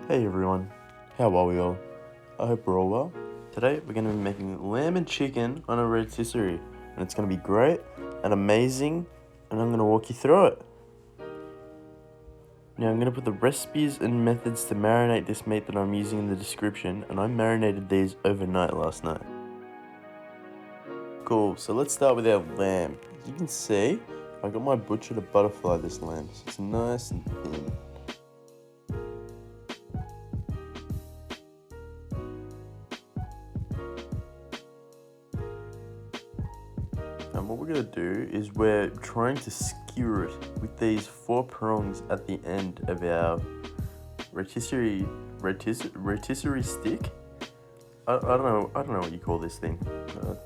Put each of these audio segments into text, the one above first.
Hey everyone, how are we all? I hope we're all well. Today we're going to be making lamb and chicken on a rotisserie, and it's going to be great and amazing, and I'm going to walk you through it. Now I'm going to put the recipes and methods to marinate this meat that I'm using in the description, and I marinated these overnight last night. Cool, so let's start with our lamb. As you can see, I got my butcher to butterfly this lamb, so it's nice and thin. And what we're going to do is we're trying to skewer it with these 4 prongs at the end of our rotisserie stick. I don't know what you call this thing.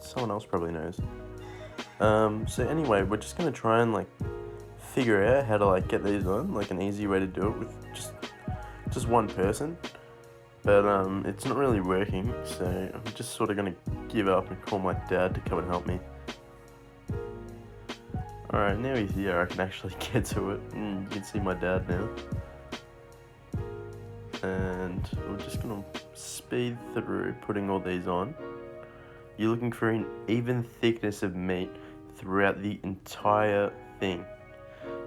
Someone else probably knows. So anyway, we're just going to try and figure out how to get these on, an easy way to do it with just one person. But it's not really working, so I'm just sort of going to give up and call my dad to come and help me. Alright, now he's here, I can actually get to it. You can see my dad now. And we're just going to speed through putting all these on. You're looking for an even thickness of meat throughout the entire thing.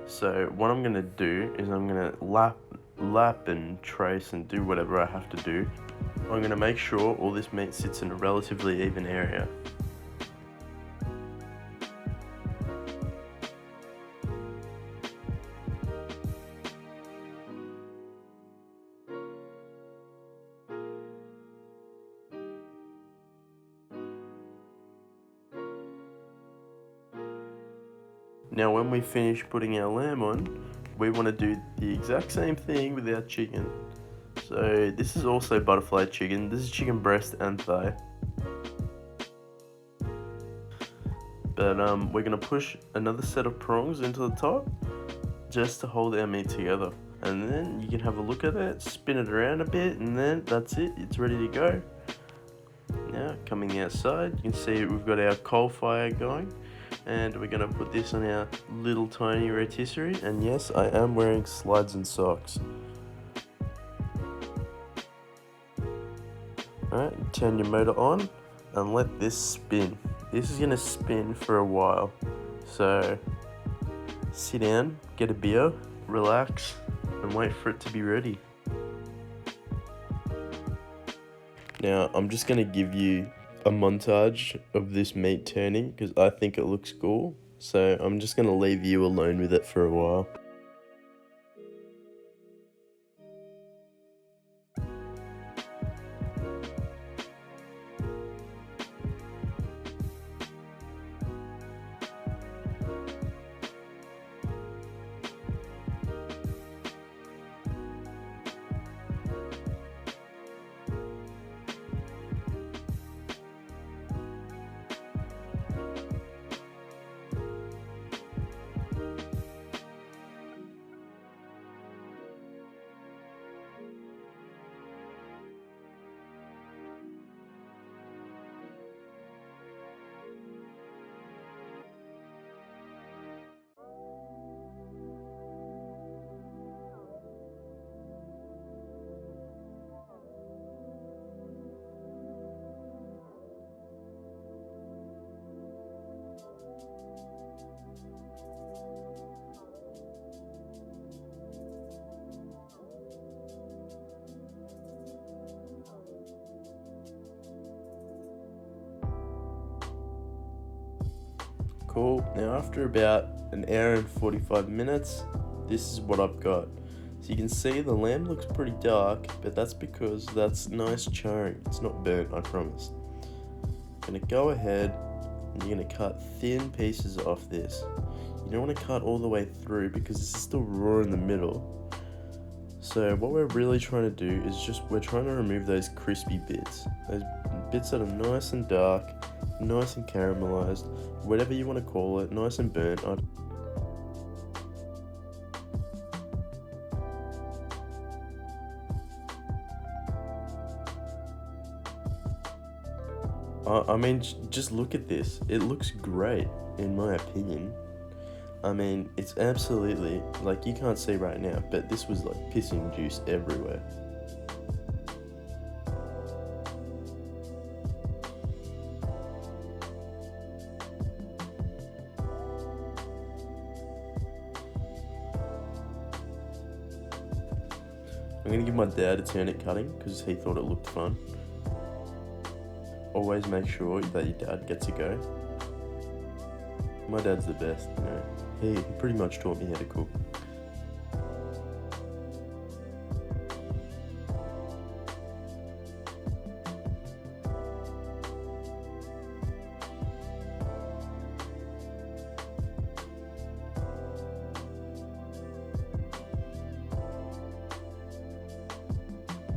So what I'm going to do is I'm going to lap and trace and do whatever I have to do. I'm going to make sure all this meat sits in a relatively even area. Now when we finish putting our lamb on, we want to do the exact same thing with our chicken. So this is also butterfly chicken, this is chicken breast and thigh. But we're going to push another set of prongs into the top just to hold our meat together. And then you can have a look at it, spin it around a bit, and then that's it, it's ready to go. Now coming outside, you can see we've got our coal fire going. And we're going to put this on our little tiny rotisserie, and yes, I am wearing slides and socks. Alright, turn your motor on and let this spin. This is going to spin for a while, so sit down, get a beer, relax, and wait for it to be ready. Now I'm just going to give you a montage of this meat turning because I think it looks cool, so I'm just going to leave you alone with it for a while. Cool, now after about an hour and 45 minutes, this is what I've got. So you can see the lamb looks pretty dark, but that's because that's nice charring. It's not burnt, I promise. I'm gonna go ahead and you're gonna cut thin pieces off this. You don't want to cut all the way through because this is still raw in the middle. So what we're really trying to do is we're trying to remove those crispy bits. Those bits that are nice and dark, nice and caramelized, whatever you want to call it, nice and burnt. I mean, just look at this. It looks great, in my opinion. I mean, it's absolutely, you can't see right now, but this was pissing juice everywhere. I'm gonna give my dad a turn at cutting because he thought it looked fun. Always make sure that your dad gets a go. My dad's the best, you know. He pretty much taught me how to cook.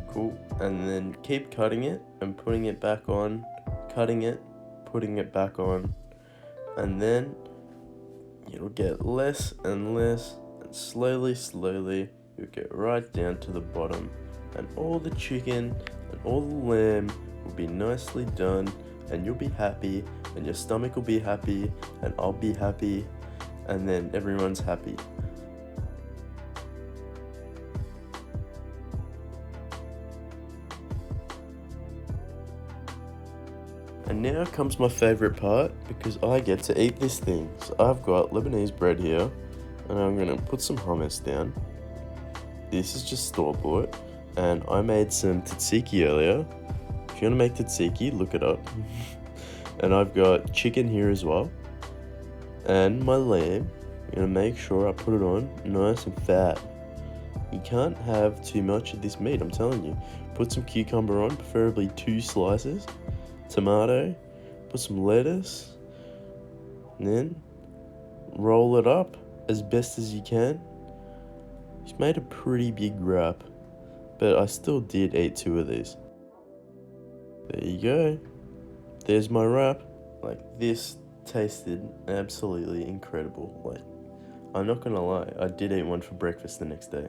Cool. And then keep cutting it and putting it back on, cutting it, putting it back on, and then it'll get less and less, and slowly you'll get right down to the bottom, and all the chicken and all the lamb will be nicely done, and you'll be happy, and your stomach will be happy, and I'll be happy, and then everyone's happy. And now comes my favourite part, because I get to eat this thing. So I've got Lebanese bread here, and I'm going to put some hummus down. This is just store-bought, and I made some tzatziki earlier. If you want to make tzatziki, look it up. And I've got chicken here as well. And my lamb, I'm going to make sure I put it on nice and fat. You can't have too much of this meat, I'm telling you. Put some cucumber on, preferably 2 slices. Tomato, put some lettuce, and then roll it up as best as you can. It's made a pretty big wrap, but I still did eat 2 of these. There you go. There's my wrap. Like, this tasted absolutely incredible. Like, I'm not gonna lie, I did eat one for breakfast the next day.